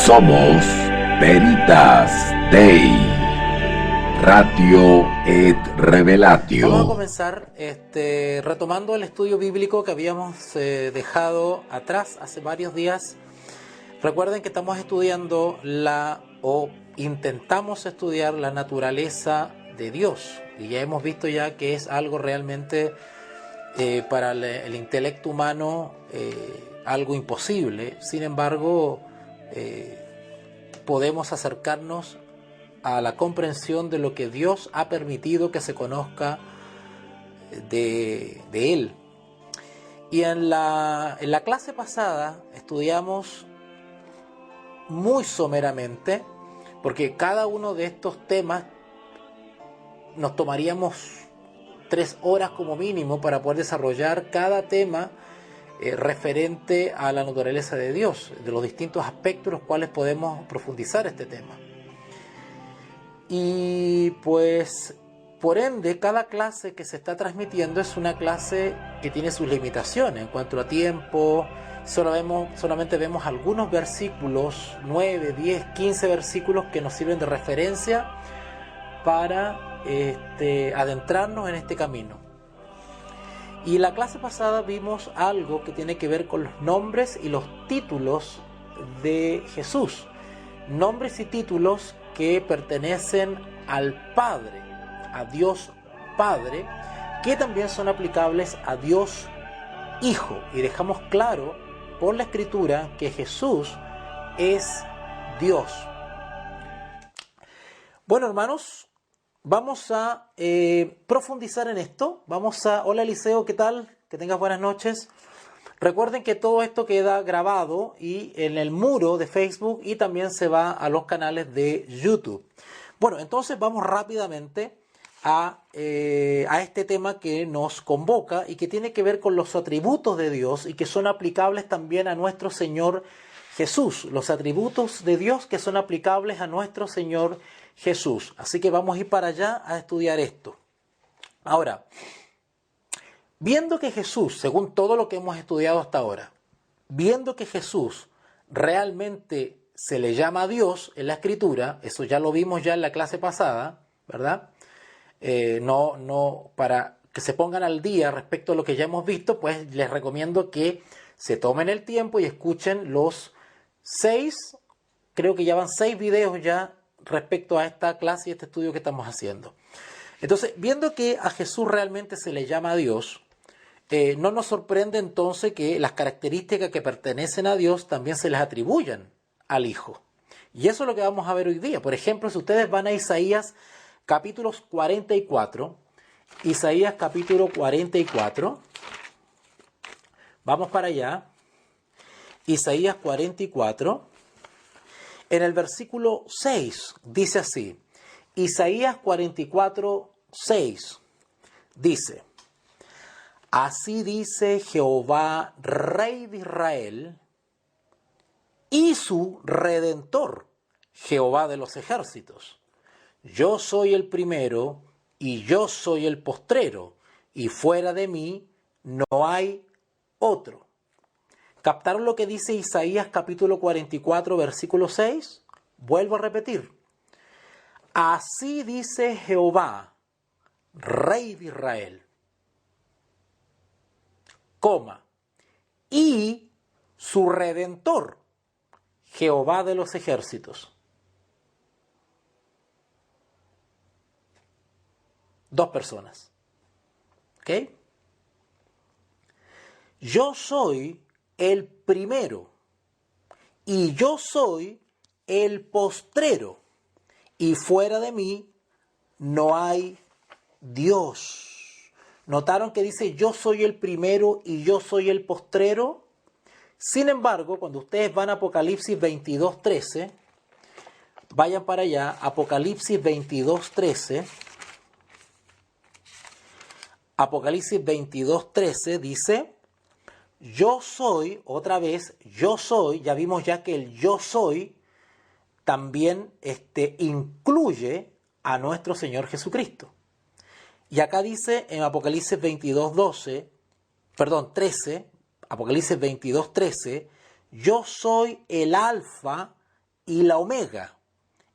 Somos Veritas Dei, Ratio et Revelatio. Vamos a comenzar retomando el estudio bíblico que habíamos dejado atrás hace varios días. Recuerden que estamos estudiando intentamos estudiar la naturaleza de Dios, y ya hemos visto ya que es algo realmente para el intelecto humano algo imposible. Sin embargo, podemos acercarnos a la comprensión de lo que Dios ha permitido que se conozca de Él. Y en la clase pasada estudiamos muy someramente, porque cada uno de estos temas nos tomaríamos 3 horas como mínimo para poder desarrollar cada tema referente a la naturaleza de Dios, de los distintos aspectos en los cuales podemos profundizar este tema. Y pues, por ende, cada clase que se está transmitiendo es una clase que tiene sus limitaciones en cuanto a tiempo. Solamente vemos algunos versículos, 9, 10, 15 versículos que nos sirven de referencia para adentrarnos en este camino. Y la clase pasada vimos algo que tiene que ver con los nombres y los títulos de Jesús. Nombres y títulos que pertenecen al Padre, a Dios Padre, que también son aplicables a Dios Hijo. Y dejamos claro por la Escritura que Jesús es Dios. Bueno, hermanos, vamos a profundizar en esto. Hola Eliseo, ¿qué tal? Que tengas buenas noches. Recuerden que todo esto queda grabado y en el muro de Facebook, y también se va a los canales de YouTube. Bueno, entonces vamos rápidamente a este tema que nos convoca y que tiene que ver con los atributos de Dios y que son aplicables también a nuestro Señor Jesús. Los atributos de Dios que son aplicables a nuestro Señor Jesús. Así que vamos a ir para allá a estudiar esto. Ahora, viendo que Jesús, según todo lo que hemos estudiado hasta ahora, viendo que Jesús realmente se le llama a Dios en la Escritura, eso ya lo vimos ya en la clase pasada, ¿verdad? No para que se pongan al día respecto a lo que ya hemos visto, pues les recomiendo que se tomen el tiempo y escuchen los 6, creo que ya van 6 videos ya respecto a esta clase y este estudio que estamos haciendo. Entonces, viendo que a Jesús realmente se le llama a Dios, no nos sorprende entonces que las características que pertenecen a Dios también se les atribuyan al Hijo. Y eso es lo que vamos a ver hoy día. Por ejemplo, si ustedes van a Isaías capítulo 44, Isaías capítulo 44, vamos para allá, Isaías 44, en el versículo 6, dice así, Isaías 44, 6, dice, así dice Jehová, Rey de Israel, y su Redentor, Jehová de los ejércitos. Yo soy el primero y yo soy el postrero, y fuera de mí no hay otro. ¿Captaron lo que dice Isaías capítulo 44, versículo 6? Vuelvo a repetir. Así dice Jehová, Rey de Israel, y su Redentor, Jehová de los ejércitos. 2 personas. ¿Ok? Yo soy el primero y yo soy el postrero, y fuera de mí no hay Dios. ¿Notaron que dice yo soy el primero y yo soy el postrero? Sin embargo, cuando ustedes van a Apocalipsis 22:13, vayan para allá, Apocalipsis 22:13, Apocalipsis 22:13 dice, yo soy, otra vez, yo soy, ya vimos ya que el yo soy también incluye a nuestro Señor Jesucristo. Y acá dice en Apocalipsis 13, Apocalipsis 22:13, yo soy el alfa y la Omega,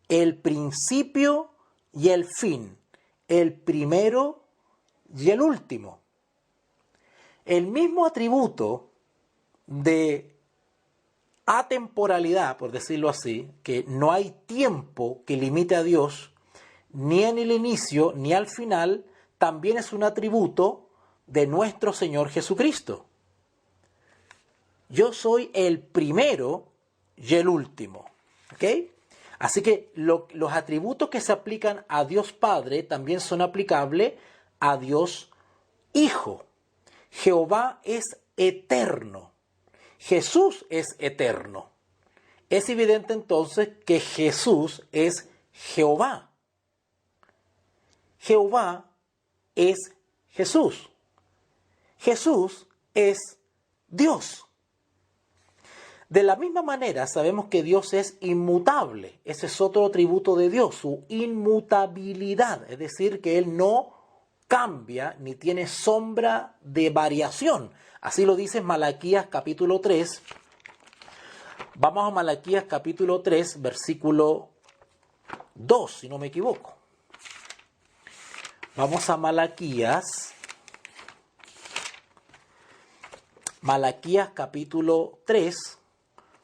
el principio y el fin, el primero y el último. El mismo atributo de atemporalidad, por decirlo así, que no hay tiempo que limite a Dios, ni en el inicio ni al final, también es un atributo de nuestro Señor Jesucristo. Yo soy el primero y el último. ¿Ok? Así que los atributos que se aplican a Dios Padre también son aplicables a Dios Hijo. Jehová es eterno. Jesús es eterno. Es evidente entonces que Jesús es Jehová. Jehová es Jesús. Jesús es Dios. De la misma manera sabemos que Dios es inmutable. Ese es otro atributo de Dios, su inmutabilidad. Es decir, que Él no cambia ni tiene sombra de variación. Así lo dice Malaquías capítulo 3. Vamos a Malaquías capítulo 3, versículo 2, si no me equivoco. Vamos a Malaquías. Malaquías capítulo 3,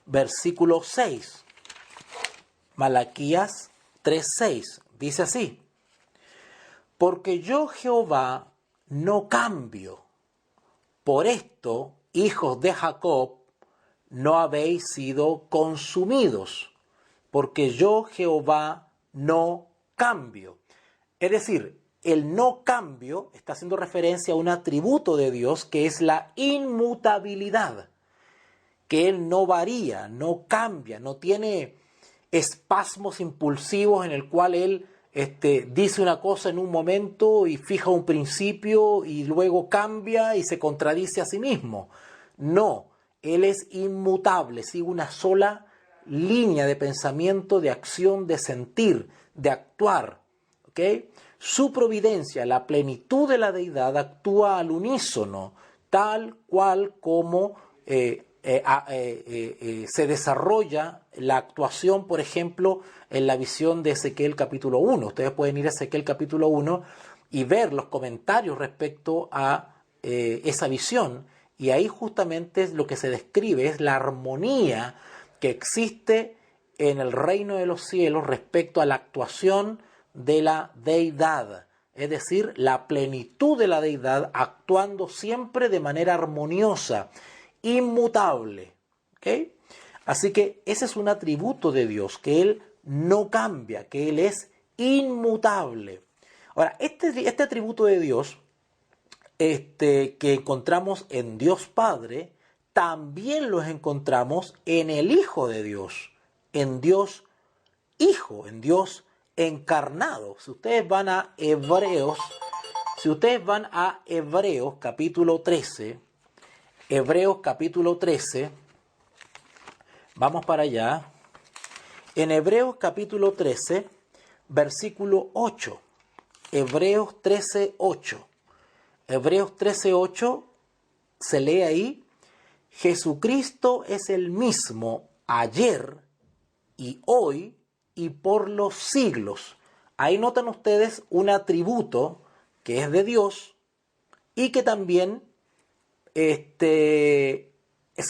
versículo 6. Malaquías 3:6. Dice así: porque yo Jehová no cambio. Por esto, hijos de Jacob, no habéis sido consumidos, porque yo Jehová no cambio. Es decir, el no cambio está haciendo referencia a un atributo de Dios que es la inmutabilidad, que Él no varía, no cambia, no tiene espasmos impulsivos en el cual Él dice una cosa en un momento y fija un principio y luego cambia y se contradice a sí mismo. No, Él es inmutable, sigue una sola línea de pensamiento, de acción, de sentir, de actuar. ¿Okay? Su providencia, la plenitud de la deidad, actúa al unísono, tal cual como se desarrolla la actuación, por ejemplo, en la visión de Ezequiel capítulo 1. Ustedes pueden ir a Ezequiel capítulo 1 y ver los comentarios respecto a esa visión, y ahí justamente lo que se describe es la armonía que existe en el reino de los cielos respecto a la actuación de la deidad, es decir, la plenitud de la deidad actuando siempre de manera armoniosa, inmutable. ¿Okay? Así que ese es un atributo de Dios, que Él no cambia, que Él es inmutable. Ahora, este atributo de Dios que encontramos en Dios Padre, también los encontramos en el Hijo de Dios, en Dios Hijo, en Dios encarnado. Si ustedes van a Hebreos capítulo 13, Hebreos capítulo 13, vamos para allá. En Hebreos capítulo 13, versículo 8. Hebreos 13, 8. Hebreos 13, 8 se lee ahí: Jesucristo es el mismo ayer y hoy y por los siglos. Ahí notan ustedes un atributo que es de Dios y que también se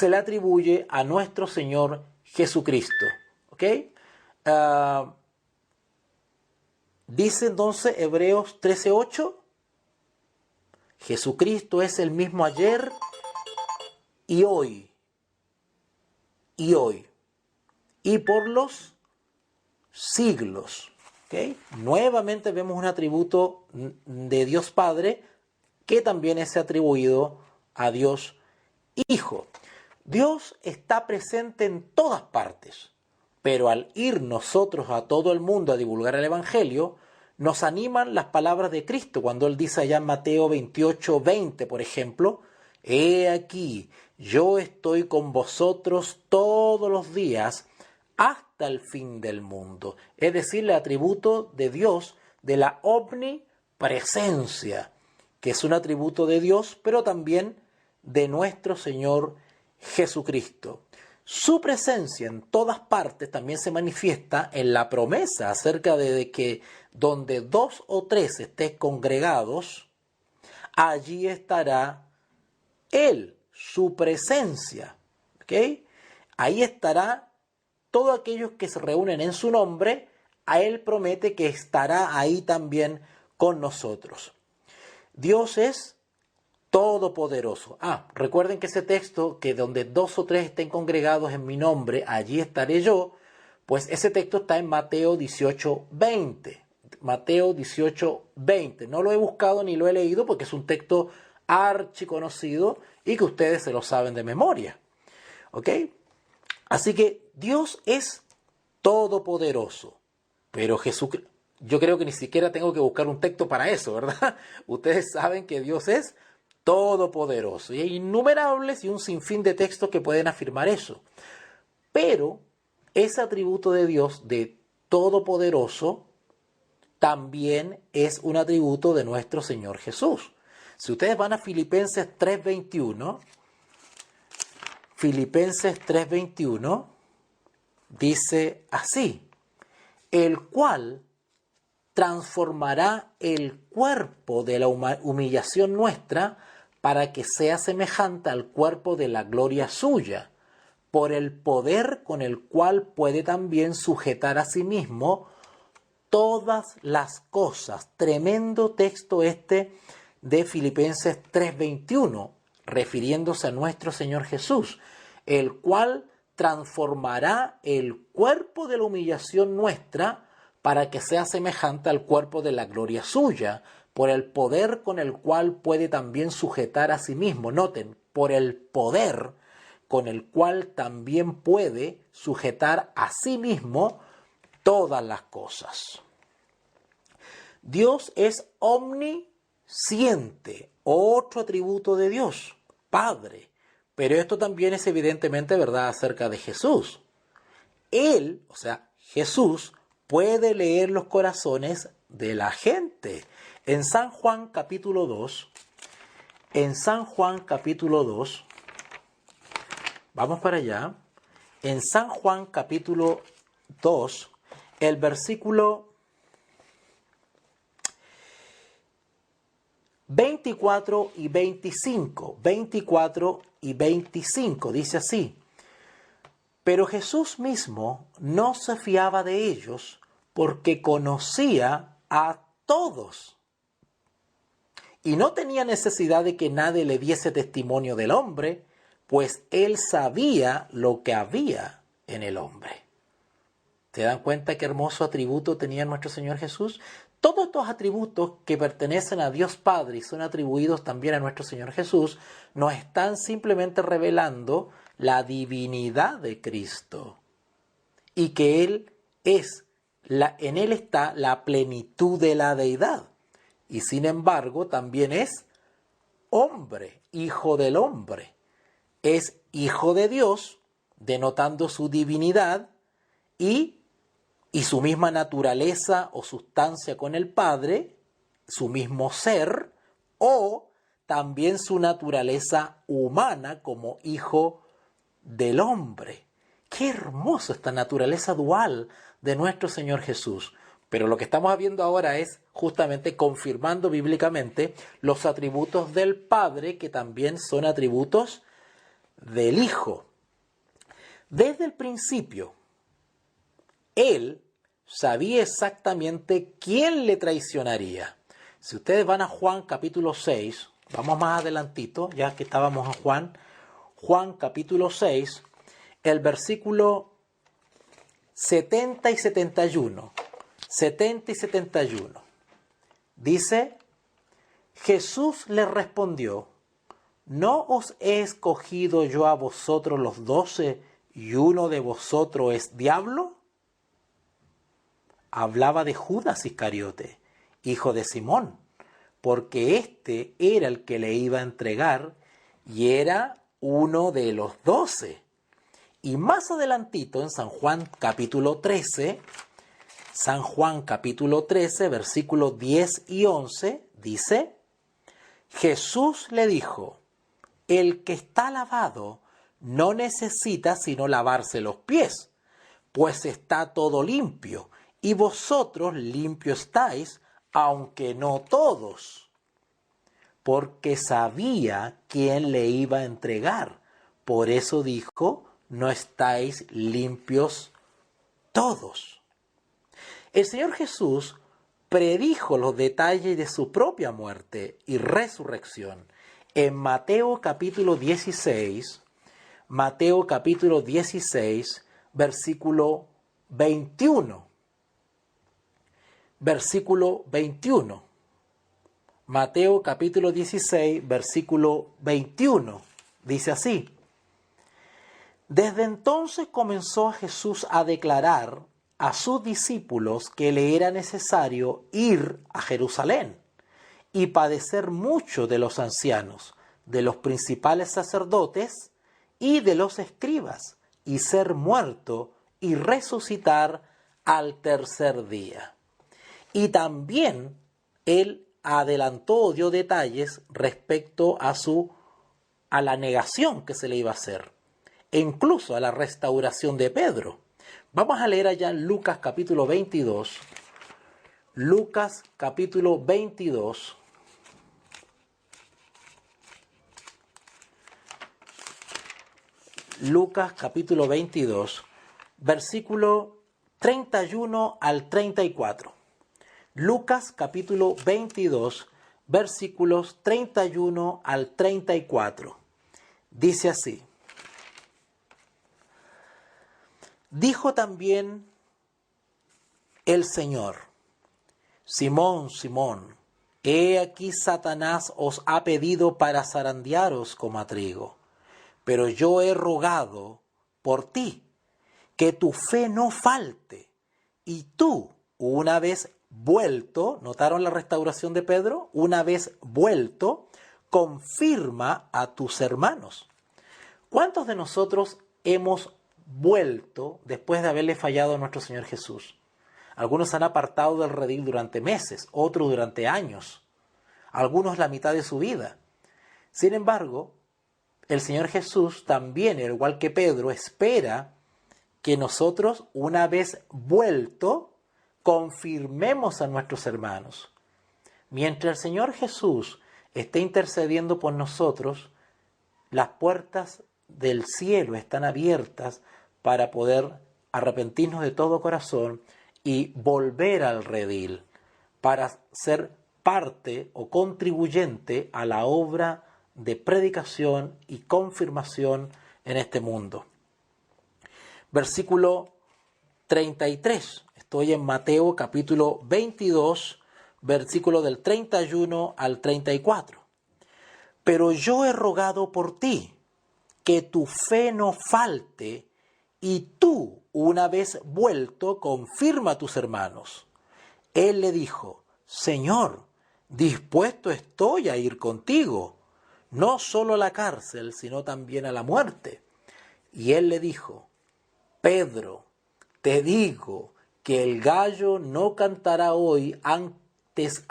le atribuye a nuestro Señor Jesucristo. ¿Ok? Dice entonces Hebreos 13:8, Jesucristo es el mismo ayer y hoy, y por los siglos. ¿Okay? Nuevamente vemos un atributo de Dios Padre que también es atribuido a Dios Hijo. Dios está presente en todas partes, pero al ir nosotros a todo el mundo a divulgar el Evangelio, nos animan las palabras de Cristo cuando Él dice allá en Mateo 28:20, por ejemplo: he aquí, yo estoy con vosotros todos los días hasta el fin del mundo. Es decir, el atributo de Dios de la omnipresencia, que es un atributo de Dios, pero también de nuestro Señor Jesucristo. Su presencia en todas partes también se manifiesta en la promesa acerca de que donde 2 o 3 estén congregados, allí estará Él, su presencia. ¿Ok? Ahí estará todos aquellos que se reúnen en su nombre. A Él promete que estará ahí también con nosotros. Dios es todopoderoso. Recuerden que ese texto, que donde 2 o 3 estén congregados en mi nombre, allí estaré yo, pues ese texto está en Mateo 18:20. Mateo 18:20. No lo he buscado ni lo he leído porque es un texto archiconocido y que ustedes se lo saben de memoria. ¿Ok? Así que Dios es todopoderoso. Pero Jesucristo, yo creo que ni siquiera tengo que buscar un texto para eso, ¿verdad? Ustedes saben que Dios es todopoderoso. Y hay innumerables y un sinfín de textos que pueden afirmar eso. Pero ese atributo de Dios, de todopoderoso, también es un atributo de nuestro Señor Jesús. Si ustedes van a Filipenses 3:21, Filipenses 3:21 dice así: el cual transformará el cuerpo de la humillación nuestra para que sea semejante al cuerpo de la gloria suya, por el poder con el cual puede también sujetar a sí mismo todas las cosas. Tremendo texto este de Filipenses 3:21, refiriéndose a nuestro Señor Jesús, el cual transformará el cuerpo de la humillación nuestra para que sea semejante al cuerpo de la gloria suya, por el poder con el cual puede también sujetar a sí mismo. Noten, por el poder con el cual también puede sujetar a sí mismo todas las cosas. Dios es omnisciente, otro atributo de Dios, Padre. Pero esto también es evidentemente verdad acerca de Jesús. Él, o sea, Jesús, puede leer los corazones de la gente. En San Juan capítulo 2, vamos para allá. En San Juan capítulo 2, el versículo 24 y 25, dice así: pero Jesús mismo no se fiaba de ellos porque conocía a todos y no tenía necesidad de que nadie le diese testimonio del hombre, pues él sabía lo que había en el hombre. ¿Se dan cuenta qué hermoso atributo tenía nuestro Señor Jesús? Todos estos atributos que pertenecen a Dios Padre y son atribuidos también a nuestro Señor Jesús, nos están simplemente revelando la divinidad de Cristo y que Él es, en Él está la plenitud de la deidad y sin embargo también es hombre, hijo del hombre, es hijo de Dios, denotando su divinidad y su misma naturaleza o sustancia con el Padre, su mismo ser, o también su naturaleza humana como hijo del hombre. Qué hermoso esta naturaleza dual de nuestro Señor Jesús. Pero lo que estamos viendo ahora es justamente confirmando bíblicamente los atributos del Padre, que también son atributos del Hijo. Desde el principio, Él sabía exactamente quién le traicionaría. Si ustedes van a Juan capítulo 6, vamos más adelantito, ya que estábamos en Juan capítulo 6, el versículo 70 y 71. 70 y 71. Dice: Jesús le respondió: ¿no os he escogido yo a vosotros los 12 y uno de vosotros es diablo? Hablaba de Judas Iscariote, hijo de Simón, porque éste era el que le iba a entregar y era uno de los 12. Y más adelantito en San Juan capítulo 13, versículos 10 y 11, dice: Jesús le dijo: el que está lavado no necesita sino lavarse los pies, pues está todo limpio, y vosotros limpios estáis, aunque no todos, porque sabía quién le iba a entregar. Por eso dijo, no estáis limpios todos. El Señor Jesús predijo los detalles de su propia muerte y resurrección en Mateo capítulo 16, versículo 21. Versículo 21. Mateo capítulo 16, versículo 21. Dice así: Desde entonces comenzó Jesús a declarar a sus discípulos que le era necesario ir a Jerusalén y padecer mucho de los ancianos, de los principales sacerdotes y de los escribas, y ser muerto y resucitar al tercer día. Y también él adelantó o dio detalles respecto a la negación que se le iba a hacer, e incluso a la restauración de Pedro. Vamos a leer allá en Lucas capítulo 22. Lucas capítulo 22. Lucas capítulo 22, versículo 31 al 34. Lucas capítulo 22, versículos 31 al 34. Dice así: Dijo también el Señor: Simón, Simón, he aquí Satanás os ha pedido para zarandearos como a trigo, pero yo he rogado por ti, que tu fe no falte, y tú, una vez vuelto, ¿notaron la restauración de Pedro? Una vez vuelto, confirma a tus hermanos. ¿Cuántos de nosotros hemos vuelto después de haberle fallado a nuestro Señor Jesús? Algunos se han apartado del redil durante meses, otros durante años, algunos la mitad de su vida. Sin embargo, el Señor Jesús también, al igual que Pedro, espera que nosotros, una vez vuelto, confirmemos a nuestros hermanos. Mientras el Señor Jesús esté intercediendo por nosotros, las puertas del cielo están abiertas para poder arrepentirnos de todo corazón y volver al redil, para ser parte o contribuyente a la obra de predicación y confirmación en este mundo. Versículo 33. Estoy en Mateo capítulo 22, versículo del 31 al 34. Pero yo he rogado por ti, que tu fe no falte, y tú, una vez vuelto, confirma a tus hermanos. Él le dijo: Señor, dispuesto estoy a ir contigo, no solo a la cárcel, sino también a la muerte. Y él le dijo: Pedro, te digo que el gallo no cantará hoy antes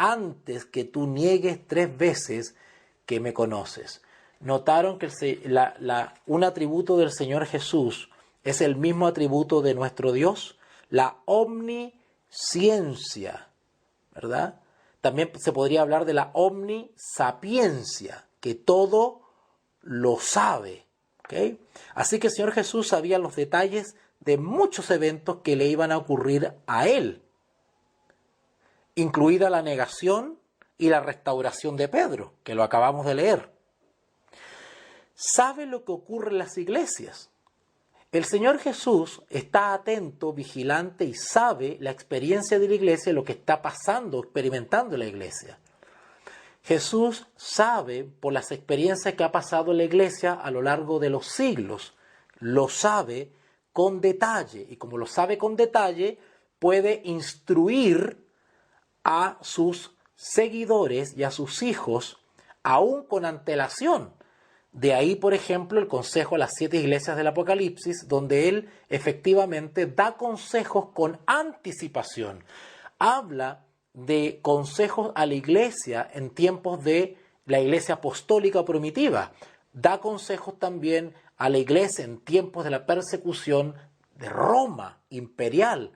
que tú niegues 3 veces que me conoces. Notaron que un atributo del Señor Jesús es el mismo atributo de nuestro Dios, la omnisciencia, ¿verdad? También se podría hablar de la omnisapiencia, que todo lo sabe, ¿okay? Así que el Señor Jesús sabía los detalles de muchos eventos que le iban a ocurrir a él, incluida la negación y la restauración de Pedro, que lo acabamos de leer. ¿Sabe lo que ocurre en las iglesias? El Señor Jesús está atento, vigilante y sabe la experiencia de la iglesia, lo que está pasando, experimentando la iglesia. Jesús sabe por las experiencias que ha pasado en la iglesia a lo largo de los siglos. Lo sabe con detalle, y como lo sabe con detalle, puede instruir a sus seguidores y a sus hijos aún con antelación. De ahí, por ejemplo, el consejo a las 7 iglesias del Apocalipsis, donde él efectivamente da consejos con anticipación. Habla de consejos a la iglesia en tiempos de la iglesia apostólica primitiva. Da consejos también a la iglesia en tiempos de la persecución de Roma imperial.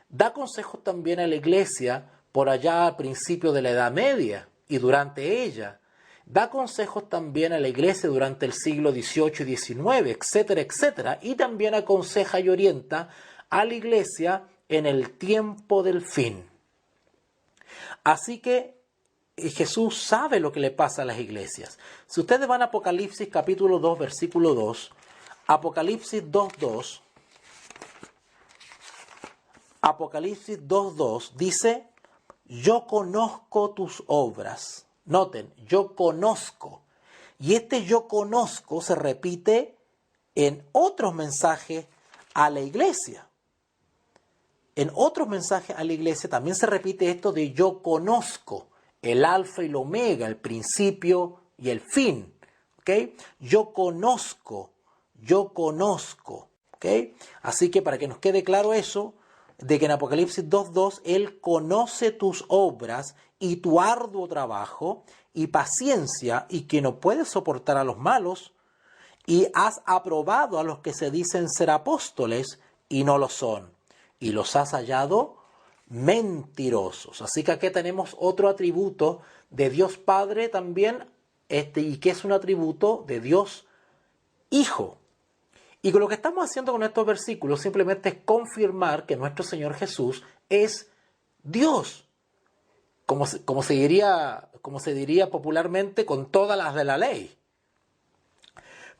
Da consejos también a la iglesia por allá al principio de la Edad Media y durante ella. Da consejos también a la iglesia durante el siglo XVIII y XIX, etcétera, etcétera. Y también aconseja y orienta a la iglesia en el tiempo del fin. Así que Jesús sabe lo que le pasa a las iglesias. Si ustedes van a Apocalipsis capítulo 2, versículo 2, Apocalipsis 2.2, Apocalipsis 2.2 dice, yo conozco tus obras. Noten, yo conozco. Y este yo conozco se repite en otros mensajes a la iglesia. En otros mensajes a la iglesia también se repite esto de yo conozco, el alfa y el omega, el principio y el fin. ¿Okay? Yo conozco. ¿Okay? Así que para que nos quede claro eso, de que en Apocalipsis 2.2 Él conoce tus obras y tu arduo trabajo y paciencia y que no puedes soportar a los malos y has aprobado a los que se dicen ser apóstoles y no lo son y los has hallado mentirosos. Así que aquí tenemos otro atributo de Dios Padre también y que es un atributo de Dios Hijo. Y con lo que estamos haciendo con estos versículos simplemente es confirmar que nuestro Señor Jesús es Dios. Como se diría popularmente, con todas las de la ley.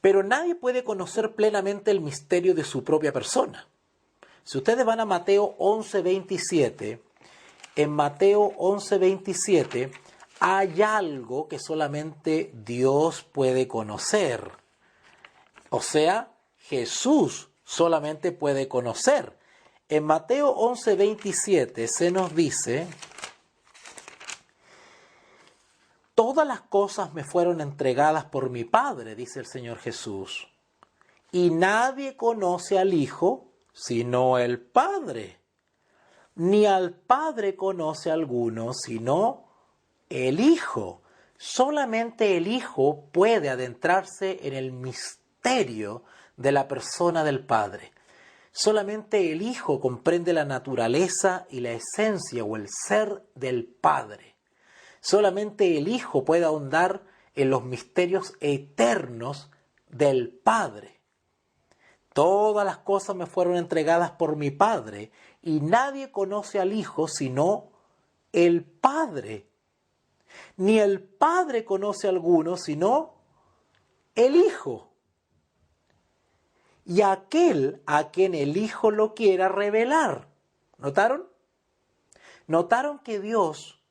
Pero nadie puede conocer plenamente el misterio de su propia persona. Si ustedes van a Mateo 11.27, en Mateo 11.27 hay algo que solamente Dios puede conocer. O sea, Jesús solamente puede conocer. En Mateo 11.27 se nos dice, todas las cosas me fueron entregadas por mi Padre, dice el Señor Jesús, y nadie conoce al Hijo sino el Padre, ni al Padre conoce a alguno sino el Hijo. Solamente el Hijo puede adentrarse en el misterio de la persona del Padre. Solamente el Hijo comprende la naturaleza y la esencia o el ser del Padre. Solamente el Hijo puede ahondar en los misterios eternos del Padre. Todas las cosas me fueron entregadas por mi Padre y nadie conoce al Hijo sino el Padre. Ni el Padre conoce a alguno sino el Hijo. Y aquel a quien el Hijo lo quiera revelar. ¿Notaron? ¿Notaron que Dios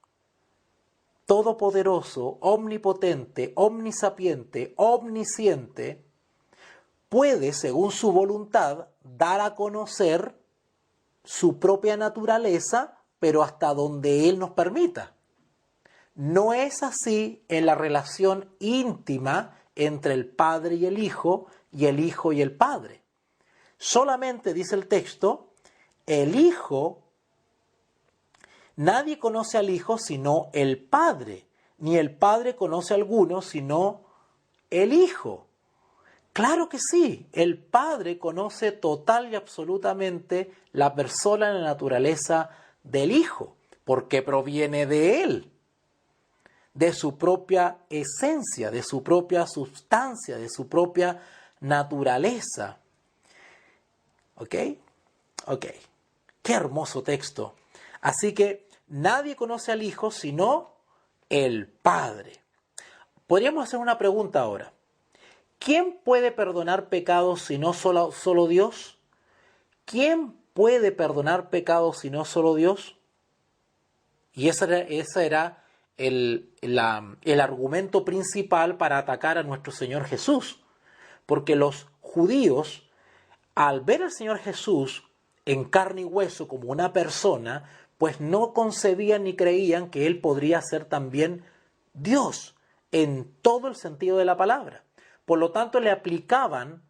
todopoderoso, omnipotente, omnisapiente, omnisciente, puede, según su voluntad, dar a conocer su propia naturaleza, pero hasta donde Él nos permita? No es así en la relación íntima entre el Padre y el Hijo y el Padre. Solamente, dice el texto, el Hijo, nadie conoce al Hijo sino el Padre, ni el Padre conoce a alguno sino el Hijo. Claro que sí, el Padre conoce total y absolutamente la persona y la naturaleza del Hijo, porque proviene de Él, de su propia esencia, de su propia sustancia, de su propia naturaleza. ¿Ok? Ok. Qué hermoso texto. Así que nadie conoce al Hijo sino el Padre. Podríamos hacer una pregunta ahora. ¿Quién puede perdonar pecados si no solo Dios? ¿Quién puede perdonar pecados si no solo Dios? Y ese era el argumento principal para atacar a nuestro Señor Jesús. Porque los judíos, al ver al Señor Jesús en carne y hueso como una persona, pues no concebían ni creían que Él podría ser también Dios en todo el sentido de la palabra. Por lo tanto, le aplicaban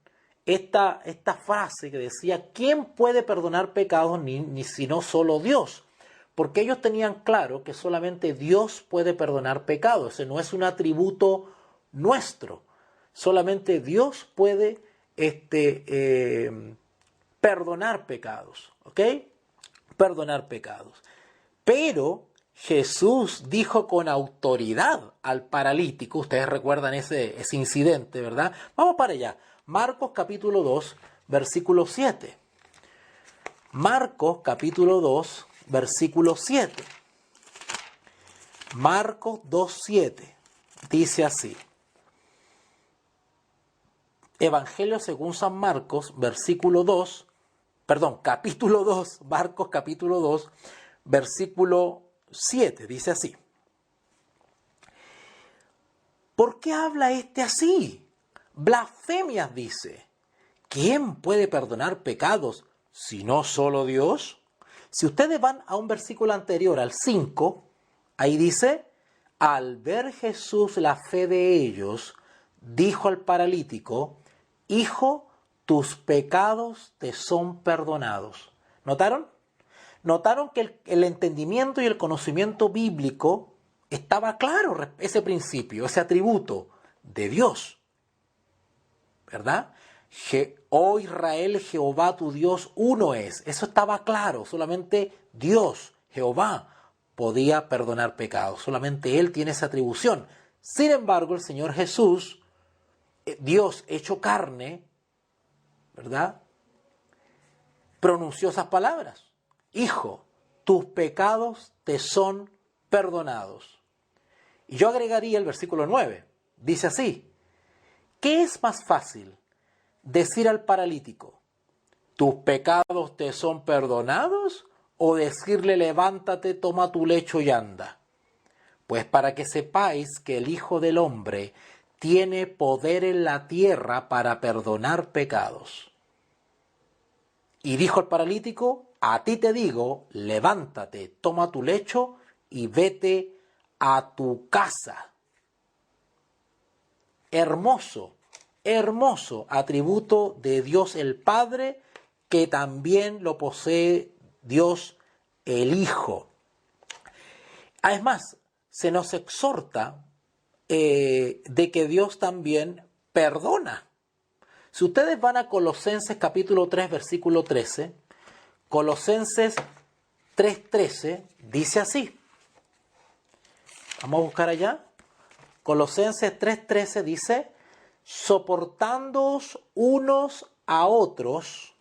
esta frase que decía, ¿quién puede perdonar pecados ni sino solo Dios? Porque ellos tenían claro que solamente Dios puede perdonar pecados. Ese no es un atributo nuestro, Solamente Dios puede perdonar pecados, ¿ok? Perdonar pecados. Pero Jesús dijo con autoridad al paralítico, ustedes recuerdan ese incidente, ¿verdad? Vamos para allá. Marcos capítulo 2, versículo 7. Marcos capítulo 2, versículo 7. Marcos 2, 7. Dice así. Evangelio según San Marcos, capítulo 2, Marcos capítulo 2, versículo 7, dice así. ¿Por qué habla así? Blasfemias dice. ¿Quién puede perdonar pecados si no solo Dios? Si ustedes van a un versículo anterior, al 5, ahí dice, al ver Jesús la fe de ellos, dijo al paralítico, hijo, tus pecados te son perdonados. ¿Notaron? Notaron que el entendimiento y el conocimiento bíblico estaba claro, ese principio, ese atributo de Dios, ¿verdad? Oh Israel, Jehová tu Dios uno es. Eso estaba claro, solamente Dios, Jehová, podía perdonar pecados, solamente Él tiene esa atribución. Sin embargo, el Señor Jesús, Dios hecho carne, ¿verdad?, pronunció esas palabras. Hijo, tus pecados te son perdonados. Y yo agregaría el versículo 9. Dice así, ¿qué es más fácil decir al paralítico, tus pecados te son perdonados? ¿O decirle, levántate, toma tu lecho y anda? Pues para que sepáis que el Hijo del Hombre tiene poder en la tierra para perdonar pecados. Y dijo el paralítico, a ti te digo, levántate, toma tu lecho y vete a tu casa. Hermoso, hermoso atributo de Dios el Padre, que también lo posee Dios el Hijo. Además, se nos exhorta de que Dios también perdona. Si ustedes van a Colosenses capítulo 3, versículo 13, Colosenses 3:13 dice así. Vamos a buscar allá. Colosenses 3:13 dice, soportándoos unos a otros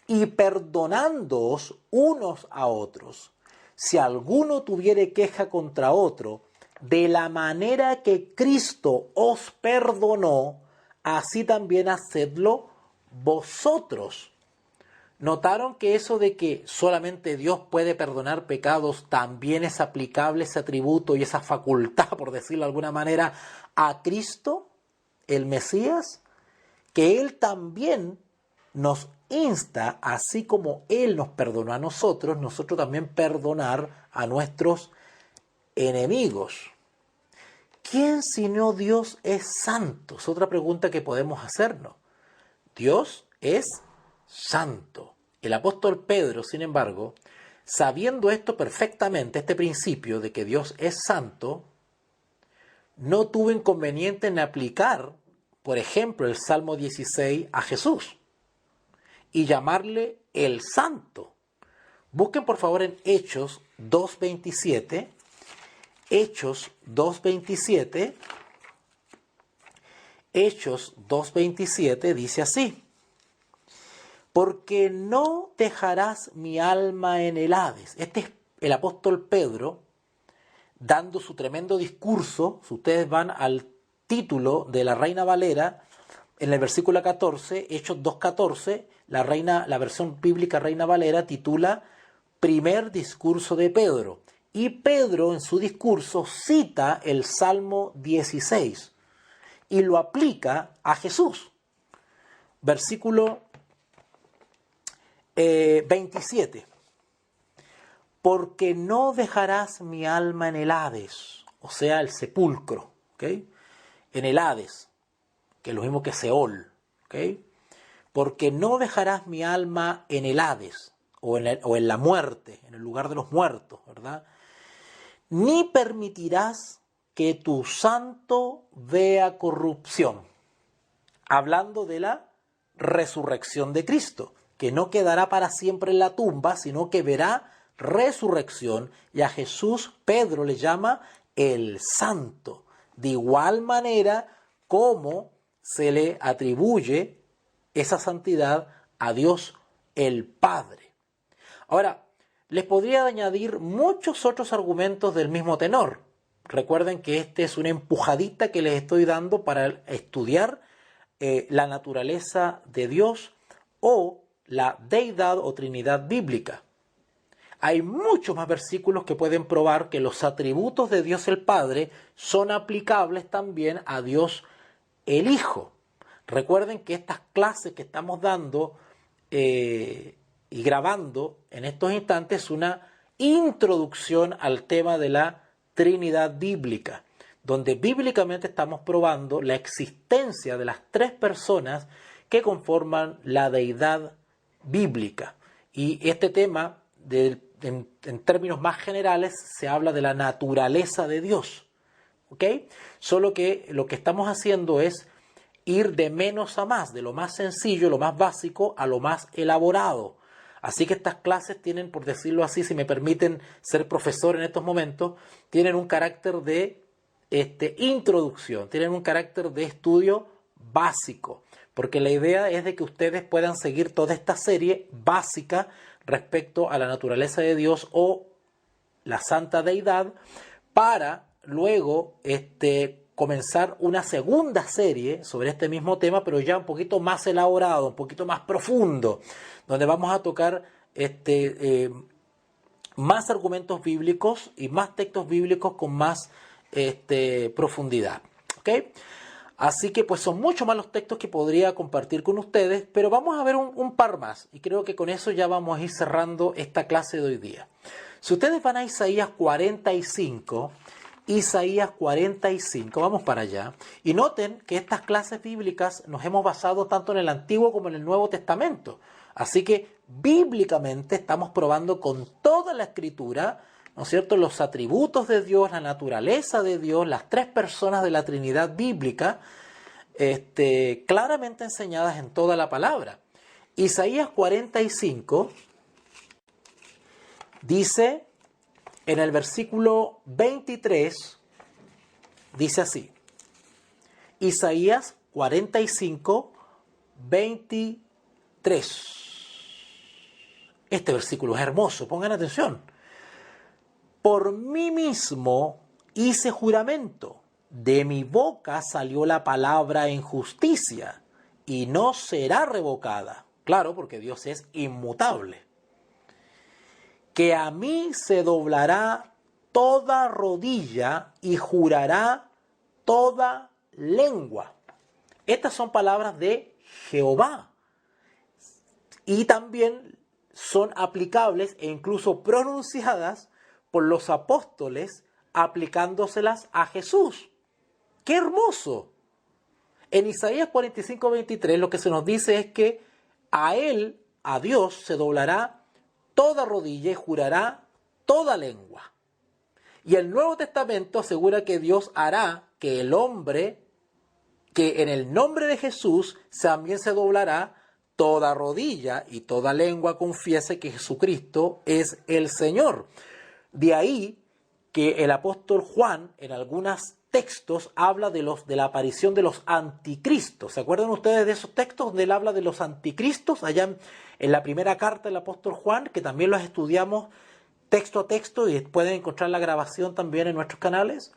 y perdonándoos unos a otros, si alguno tuviere queja contra otro, de la manera que Cristo os perdonó, así también hacedlo vosotros. ¿Notaron que eso de que solamente Dios puede perdonar pecados también es aplicable ese atributo y esa facultad, por decirlo de alguna manera, a Cristo, el Mesías? Que Él también nos insta, así como Él nos perdonó a nosotros, nosotros también perdonar a nuestros enemigos. ¿Quién sino Dios es santo? Es otra pregunta que podemos hacernos. Dios es santo. El apóstol Pedro, sin embargo, sabiendo esto perfectamente, este principio de que Dios es santo, no tuvo inconveniente en aplicar, por ejemplo, el Salmo 16 a Jesús y llamarle el santo. Busquen por favor en Hechos 2:27. Hechos 2:27. Hechos 2:27 dice así. Porque no dejarás mi alma en el Hades. Este es el apóstol Pedro dando su tremendo discurso. Si ustedes van al título de la Reina Valera, en el versículo 14, Hechos 2:14, la versión bíblica Reina Valera titula Primer discurso de Pedro. Y Pedro en su discurso cita el Salmo 16 y lo aplica a Jesús. Versículo 27. Porque no dejarás mi alma en el Hades, o sea, el sepulcro, ¿okay? En el Hades, que es lo mismo que Seol, ¿okay? Porque no dejarás mi alma en el Hades, o en la muerte, en el lugar de los muertos, ¿verdad? Ni permitirás que tu santo vea corrupción. hablando de la resurrección de Cristo, que no quedará para siempre en la tumba, sino que verá resurrección, y a Jesús Pedro le llama el Santo, de igual manera como se le atribuye esa santidad a Dios el Padre. Ahora, les podría añadir muchos otros argumentos del mismo tenor. Recuerden que esta es una empujadita que les estoy dando para estudiar la naturaleza de Dios o la deidad o trinidad bíblica. Hay muchos más versículos que pueden probar que los atributos de Dios el Padre son aplicables también a Dios el Hijo. Recuerden que estas clases que estamos dando y grabando en estos instantes es una introducción al tema de la Trinidad bíblica, donde bíblicamente estamos probando la existencia de las tres personas que conforman la deidad bíblica. Y este tema, en términos más generales, se habla de la naturaleza de Dios. ¿Ok? Solo que lo que estamos haciendo es ir de menos a más, de lo más sencillo, lo más básico, a lo más elaborado. Así que estas clases tienen, por decirlo así, si me permiten ser profesor en estos momentos, tienen un carácter de introducción, tienen un carácter de estudio básico, porque la idea es de que ustedes puedan seguir toda esta serie básica respecto a la naturaleza de Dios o la santa deidad, para luego comenzar una segunda serie sobre este mismo tema, pero ya un poquito más elaborado, un poquito más profundo, donde vamos a tocar más argumentos bíblicos y más textos bíblicos con más profundidad. ¿Ok? Así que pues son muchos más los textos que podría compartir con ustedes, pero vamos a ver un par más, y creo que con eso ya vamos a ir cerrando esta clase de hoy día. Si ustedes van a Isaías 45, vamos para allá, y noten que estas clases bíblicas nos hemos basado tanto en el Antiguo como en el Nuevo Testamento. Así que bíblicamente estamos probando con toda la Escritura, ¿no es cierto?, los atributos de Dios, la naturaleza de Dios, las tres personas de la Trinidad bíblica, claramente enseñadas en toda la palabra. Isaías 45 dice en el versículo 23, dice así. Isaías 45, 23. Este versículo es hermoso, pongan atención. Por mí mismo hice juramento, de mi boca salió la palabra en justicia, y no será revocada. Claro, porque Dios es inmutable. Que a mí se doblará toda rodilla y jurará toda lengua. Estas son palabras de Jehová. Y también son aplicables e incluso pronunciadas por los apóstoles, aplicándoselas a Jesús. ¡Qué hermoso! En Isaías 45, 23 lo que se nos dice es que a Él, a Dios, se doblará toda rodilla y jurará toda lengua. Y el Nuevo Testamento asegura que Dios hará que el hombre, que en el nombre de Jesús también se doblará toda rodilla y toda lengua confiese que Jesucristo es el Señor. De ahí que el apóstol Juan en algunos textos habla de la aparición de los anticristos. ¿Se acuerdan ustedes de esos textos donde él habla de los anticristos? Allá en la primera carta del apóstol Juan, que también los estudiamos texto a texto y pueden encontrar la grabación también en nuestros canales.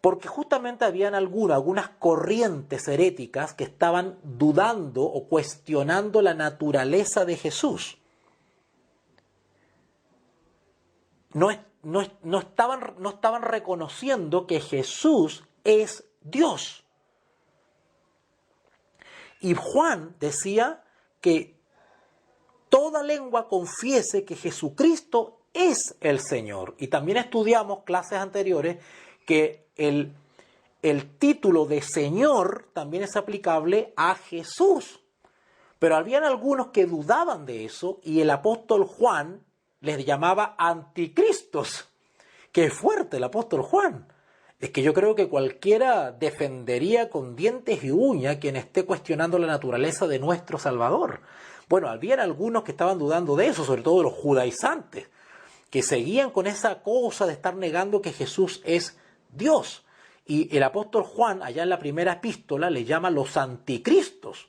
Porque justamente habían algunas corrientes heréticas que estaban dudando o cuestionando la naturaleza de Jesús. No estaban reconociendo que Jesús es Dios. Y Juan decía que toda lengua confiese que Jesucristo es el Señor. Y también estudiamos clases anteriores que el título de Señor también es aplicable a Jesús. Pero habían algunos que dudaban de eso y el apóstol Juan les llamaba anticristos. ¡Qué fuerte el apóstol Juan! Es que yo creo que cualquiera defendería con dientes y uñas quien esté cuestionando la naturaleza de nuestro Salvador. Bueno, habían algunos que estaban dudando de eso, sobre todo los judaizantes, que seguían con esa cosa de estar negando que Jesús es Dios. Y el apóstol Juan, allá en la primera epístola, le llama los anticristos,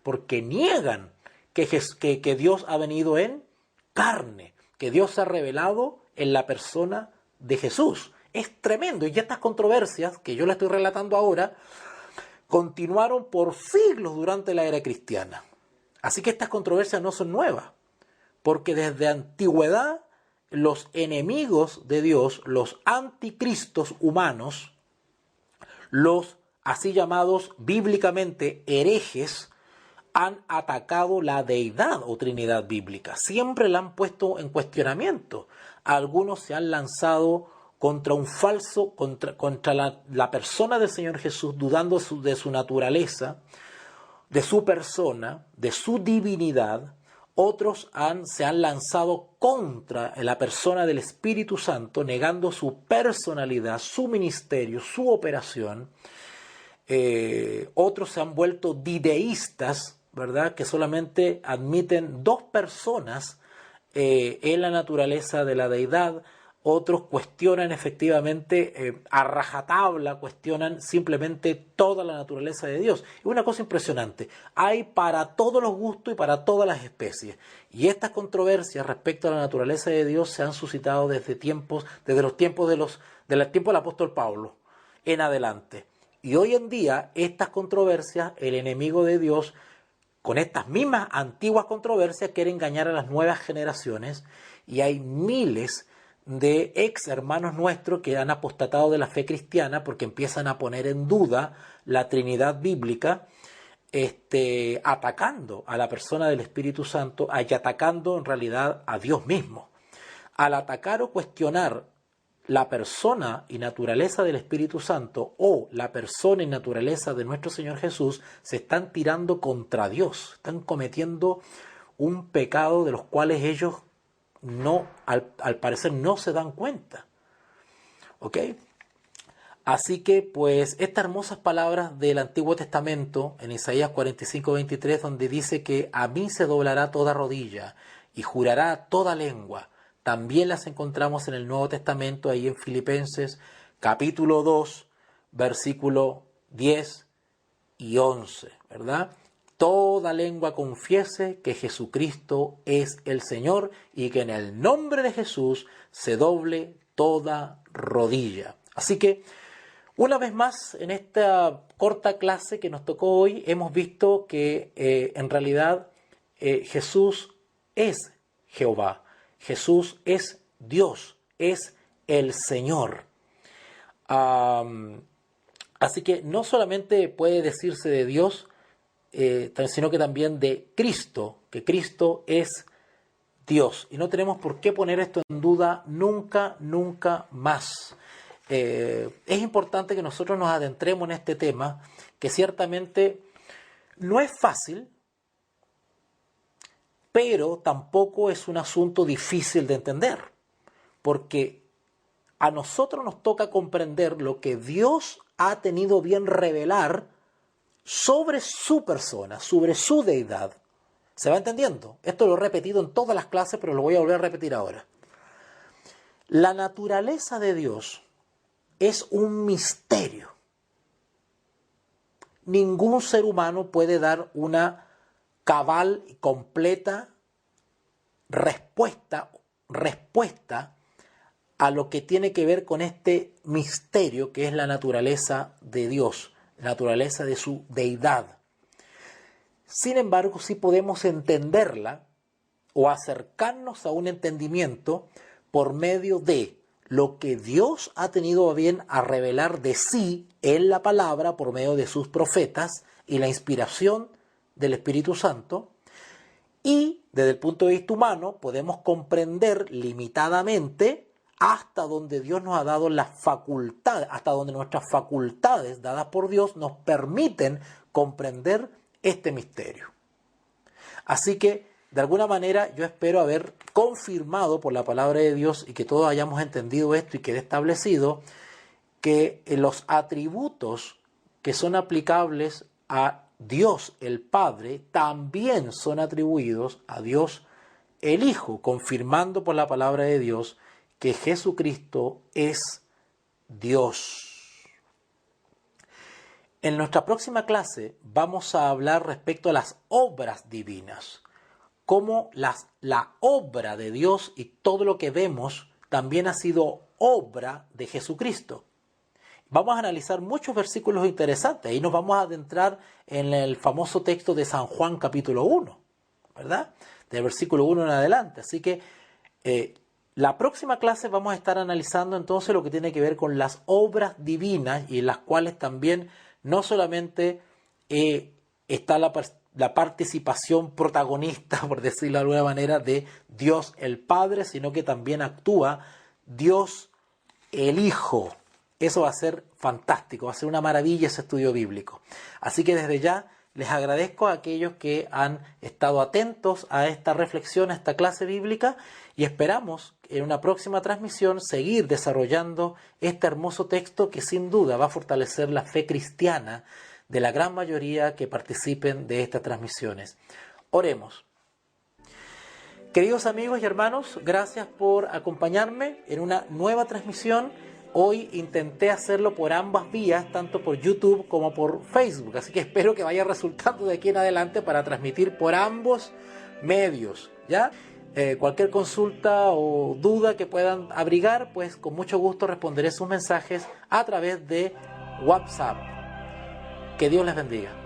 porque niegan que Dios ha venido en carne, que Dios se ha revelado en la persona de Jesús. Es tremendo, y estas controversias que yo le estoy relatando ahora continuaron por siglos durante la era cristiana. Así que estas controversias no son nuevas, porque desde antigüedad los enemigos de Dios, los anticristos humanos, los así llamados bíblicamente herejes, han atacado la deidad o trinidad bíblica. Siempre la han puesto en cuestionamiento. Algunos se han lanzado contra un falso, contra la persona del Señor Jesús, dudando de su naturaleza, de su persona, de su divinidad. Otros se han lanzado contra la persona del Espíritu Santo, negando su personalidad, su ministerio, su operación. Otros se han vuelto dideístas, ¿verdad?, que solamente admiten dos personas en la naturaleza de la deidad. Otros cuestionan efectivamente a rajatabla, cuestionan simplemente toda la naturaleza de Dios. Es una cosa impresionante. Hay para todos los gustos y para todas las especies. Y estas controversias respecto a la naturaleza de Dios se han suscitado desde los tiempos del tiempo del apóstol Pablo en adelante. Y hoy en día estas controversias, el enemigo de Dios, con estas mismas antiguas controversias, quiere engañar a las nuevas generaciones, y hay miles de ex hermanos nuestros que han apostatado de la fe cristiana porque empiezan a poner en duda la Trinidad bíblica, atacando a la persona del Espíritu Santo y atacando en realidad a Dios mismo. Al atacar o cuestionar la persona y naturaleza del Espíritu Santo o la persona y naturaleza de nuestro Señor Jesús, se están tirando contra Dios, están cometiendo un pecado de los cuales ellos al parecer no se dan cuenta. ¿Ok? Así que pues estas hermosas palabras del Antiguo Testamento en Isaías 45:23, donde dice que a mí se doblará toda rodilla y jurará toda lengua, también las encontramos en el Nuevo Testamento, ahí en Filipenses capítulo 2, versículo 10 y 11, ¿verdad? Toda lengua confiese que Jesucristo es el Señor y que en el nombre de Jesús se doble toda rodilla. Así que, una vez más, en esta corta clase que nos tocó hoy, hemos visto que en realidad Jesús es Jehová. Jesús es Dios, es el Señor. Así que no solamente puede decirse de Dios, sino que también de Cristo, que Cristo es Dios. Y no tenemos por qué poner esto en duda nunca, nunca más. Es importante que nosotros nos adentremos en este tema, que ciertamente no es fácil, pero tampoco es un asunto difícil de entender, porque a nosotros nos toca comprender lo que Dios ha tenido bien revelar sobre su persona, sobre su deidad. ¿Se va entendiendo? Esto lo he repetido en todas las clases, pero lo voy a volver a repetir ahora. La naturaleza de Dios es un misterio. Ningún ser humano puede dar una cabal y completa respuesta a lo que tiene que ver con este misterio que es la naturaleza de Dios, la naturaleza de su deidad. Sin embargo, sí podemos entenderla o acercarnos a un entendimiento por medio de lo que Dios ha tenido a bien a revelar de sí en la palabra por medio de sus profetas y la inspiración del Espíritu Santo, y desde el punto de vista humano podemos comprender limitadamente hasta donde Dios nos ha dado las facultades, hasta donde nuestras facultades dadas por Dios nos permiten comprender este misterio. Así que, de alguna manera, yo espero haber confirmado por la palabra de Dios y que todos hayamos entendido esto y quede establecido que los atributos que son aplicables a Dios el Padre también son atribuidos a Dios el Hijo, confirmando por la palabra de Dios que Jesucristo es Dios. En nuestra próxima clase vamos a hablar respecto a las obras divinas, cómo la obra de Dios y todo lo que vemos también ha sido obra de Jesucristo. Vamos a analizar muchos versículos interesantes y nos vamos a adentrar en el famoso texto de San Juan capítulo 1, ¿verdad? Del versículo 1 en adelante. Así que la próxima clase vamos a estar analizando entonces lo que tiene que ver con las obras divinas y en las cuales también no solamente está la participación protagonista, por decirlo de alguna manera, de Dios el Padre, sino que también actúa Dios el Hijo. Eso va a ser fantástico, va a ser una maravilla ese estudio bíblico. Así que desde ya les agradezco a aquellos que han estado atentos a esta reflexión, a esta clase bíblica, y esperamos en una próxima transmisión seguir desarrollando este hermoso texto que sin duda va a fortalecer la fe cristiana de la gran mayoría que participen de estas transmisiones. Oremos. Queridos amigos y hermanos, gracias por acompañarme en una nueva transmisión. Hoy intenté hacerlo por ambas vías, tanto por YouTube como por Facebook, así que espero que vaya resultando de aquí en adelante para transmitir por ambos medios, ¿ya? Cualquier consulta o duda que puedan abrigar, pues con mucho gusto responderé sus mensajes a través de WhatsApp. Que Dios les bendiga.